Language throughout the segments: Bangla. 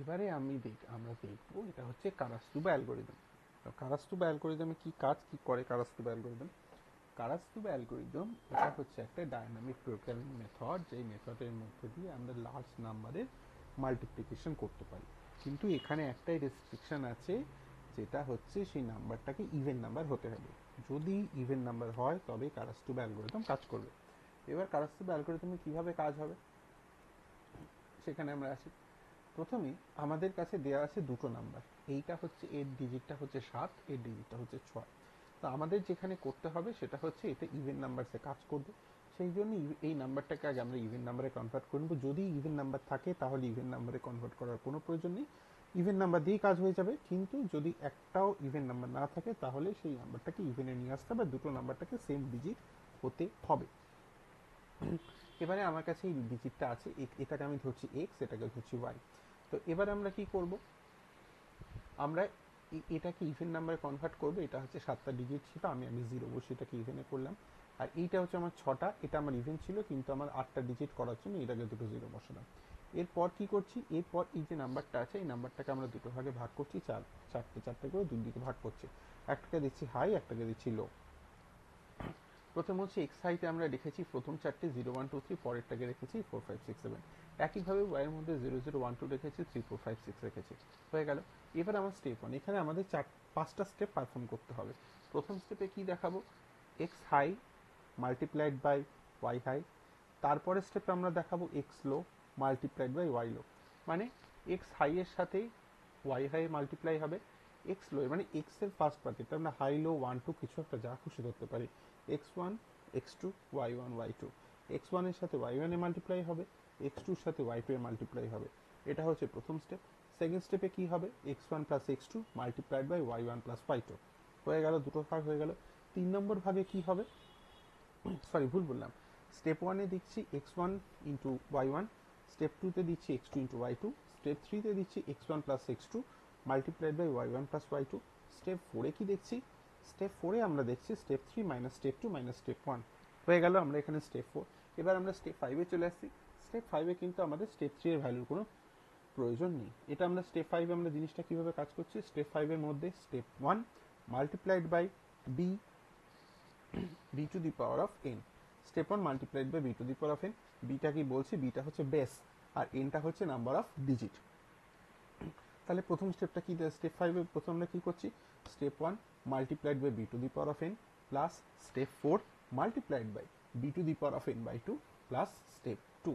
এবারে আমরা দেখবো এটা হচ্ছে কারাস্তুবা অ্যালগোরিদম। তো কারাস্তুবা অ্যালগোরিদমে কি কাজ কি করে কারাস্তুবা অ্যালগোরিদম? কারাস্তুবা অ্যালগোরিদম এটা হচ্ছে একটা ডায়নামিক প্রোগ্রামিং মেথড, যেই মেথডের মধ্যে দিয়ে আমরা লার্জ নাম্বারের মাল্টিপ্লিকেশন করতে পারি। কিন্তু এখানে একটাই রেস্ট্রিকশন আছে, যেটা হচ্ছে সেই নাম্বারটাকে ইভেন নাম্বার হতে হবে। যদি ইভেন নাম্বার হয় তবে কারাস্তুবা অ্যালগোরিদম কাজ করবে। এবার কারাস্তুবা অ্যালগোরিদমে কিভাবে কাজ হবে সেখানে আমরা আসি। প্রথমে আমাদের কাছে দেওয়া আছে দুটো নাম্বার, এইটা হচ্ছে এর ডিজিটটা হচ্ছে 7, এর ডিজিটটা হচ্ছে 6। তো আমাদের যেখানে করতে হবে সেটা হচ্ছে এটা ইভেন নাম্বারসে কাজ করবে। সেই জন্য এই নাম্বারটাকে আগে আমরা ইভেন নাম্বারে কনভার্ট করব। যদি ইভেন নাম্বার থাকে তাহলে ইভেন নাম্বারে কনভার্ট করার কোনো প্রয়োজন নেই, ইভেন নাম্বার দিয়েই কাজ হয়ে যাবে। কিন্তু যদি একটাও ইভেন নাম্বার না থাকে তাহলে সেই নাম্বারটাকে ইভেনে নিয়ে আসতে হবে, দুটো নাম্বারটাকে সেম ডিজিট হতে হবে। এবারে আমার কাছে এই ডিজিটটা আছে, এটাকে আমি ধরছি এক্স, এটাকে ধরছি ওয়াই। তো এবার আমরা কি করব, আমরা এটাকে ইভেন নাম্বারে কনভার্ট করবো। এটা হচ্ছে 7টা ডিজিট ছিল, আমি 0 বসে এটাকে ইভেনে করলাম। আর এইটা হচ্ছে আমার 6টা, এটা আমার ইভেন ছিল কিন্তু আমার 8টা ডিজিট করার জন্য এটাকে দুটো 0 বসালাম। এরপর কি করছি, এরপর এই যে নাম্বারটা আছে এই নাম্বারটাকে আমরা দুটো ভাগে ভাগ করছি, চারটে চারটে করে দুই দিকে ভাগ করছি। একটাকে দিচ্ছি হাই, একটাকে দিচ্ছি লো। প্রথম হচ্ছে এক্স হাইতে আমরা রেখেছি প্রথম চারটে 0 1 2 3, পরেরটাকে রেখেছি 4 5 6 7। একইভাবে ওয়াই এর মধ্যে 0 0 1 2 রেখেছি, 3 4 5 6 রেখেছি। হয়ে গেল। এবার আমার স্টেপ 1, এখানে আমাদের 5টা স্টেপ পারফর্ম করতে হবে। প্রথম স্টেপে কি দেখাবো, x high multiplied by y high. তারপরে স্টেপে আমরা দেখাবো x low multiplied by y low. মানে এক্স হাই এর সাথে ওয়াই হাই মাল্টিপ্লাই হবে, এক্স লো মানে এক্স এর ফার্স্ট পার্টিটা আমরা হাই লো 1 2 কিছু একটা যা খুশি ধরতে পারি, x1 x2 y1 y2। x1 এর সাথে y1 এ মাল্টিপ্লাই হবে, x2 এর সাথে y2 এ মাল্টিপ্লাই হবে। এটা হচ্ছে প্রথম স্টেপ। সেকেন্ড স্টেপে কি হবে, x1 plus x2 multiplied by y1 plus y2। হয়ে গেল, দুটো ভাগ হয়ে গেল। 3 নম্বর ভাগে কি হবে, সরি ভুল বললাম, স্টেপ 1-এ দিচ্ছি x1 ইন্টু y1, স্টেপ 2-তে দিচ্ছি x2 ইন্টু y2, স্টেপ 3-তে দিচ্ছি x1 plus x2 multiplied by y1 plus y2। Step 4-এ কি দেখছি, স্টেপ 4-এ আমরা দেখছি step 3 minus step 2 minus step 1। হয়ে গেল, আমরা এখানে স্টেপ 4। এবার আমরা স্টেপ 5-এ চলে আসছি। স্টেপ 5-এ কিন্তু আমাদের স্টেপ 3 এর ভ্যালুর কোনো প্রয়োজন নেই। এটা আমরা স্টেপ 5-এ আমরা জিনিসটা কিভাবে কাজ করছি, স্টেপ 5-এর মধ্যে step 1 multiplied by B B to the power of N. Step 1 multiplied by B to the power of N. Beta কি বলছি, বিটা হচ্ছে বেস আর এনটা হচ্ছে নাম্বার অফ ডিজিট। তাহলে প্রথম স্টেপটা কি, স্টেপ 5-এ প্রথম আমরা কি করছি, step 1 multiplied by B to the power of N plus step 4 multiplied by B to the power of N by 2 plus step 2।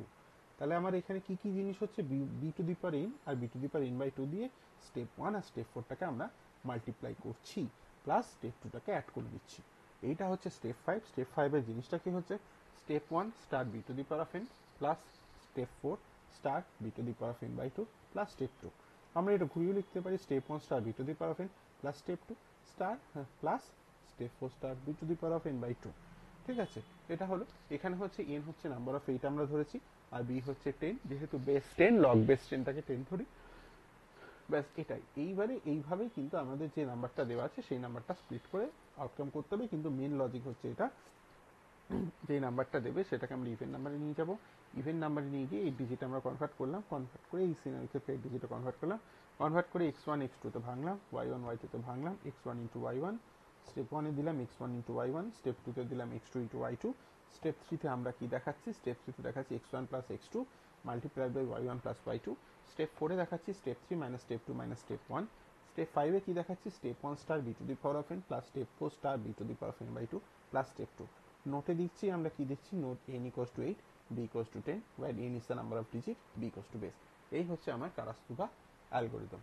তাহলে আমার এখানে কি কি জিনিস হচ্ছে, B to the power N আর B to the power N by 2 দিয়ে স্টেপ 1 আর স্টেপ 4টাকে আমরা মাল্টিপ্লাই করছি, প্লাস স্টেপ 2টাকে অ্যাড করে দিচ্ছি। এইটা হচ্ছে স্টেপ 5। স্টেপ 5-এর জিনিসটা কি হচ্ছে, step 1 star B to the power of N plus step 4 star B to the power of N by 2 plus step 2। আমরা এটা ঘুরিয়ে লিখতে পারি, step 1 star B to the power of N plus step 2 star plus step 4 star B to the power of N by 2। ঠিক আছে, এটা হলো। এখানে হচ্ছে এন হচ্ছে নাম্বার অফ 8 আমরা ধরেছি, আর বি হচ্ছে 10, যেহেতু বেস 10 লগ বেস 10টাকে 10 ধরি। ব্যাস এটাই। এইবারে এইভাবেই কিন্তু আমাদের যে নাম্বারটা দেওয়া আছে সেই নাম্বারটা স্প্লিট করে আউটকাম করতে হবে। কিন্তু মেন লজিক হচ্ছে এটা, যে নাম্বারটা দেবে সেটাকে আমরা ইভেন নাম্বারে নিয়ে যাব। ইভেন নাম্বারে নিয়ে গিয়ে এই ডিজিট আমরা কনভার্ট করলাম, কনভার্ট করে এই সিনারি ক্ষেত্রে এই ডিজিটে কনভার্ট করলাম, কনভার্ট করে x1 x2-তে ভাঙলাম, y1 y2-তে ভাঙলাম, x1 into y1, step 1-এ দিলাম x1 ইন্টু y1, স্টেপ 2-তে দিলাম x2 ইন্টু y2, স্টেপ 3-তে আমরা কি দেখাচ্ছি, স্টেপ 3-তে দেখাচ্ছি x1 plus x2 multiplied by y1 plus y2। Step 4-এ দেখাচ্ছি step 3 minus step 2 minus step 1। Step 5-এ কি দেখাচ্ছি, step 1 star B to the power of N plus step 4 star B to the power of N by 2 plus step 2। নোটে দিচ্ছি আমরা কি দিচ্ছি, note n equals to 8, b equals to 10, where n is the number of digit, b equals two base. এই হচ্ছে আমার কারাস্তুবা অ্যালগোরিদম।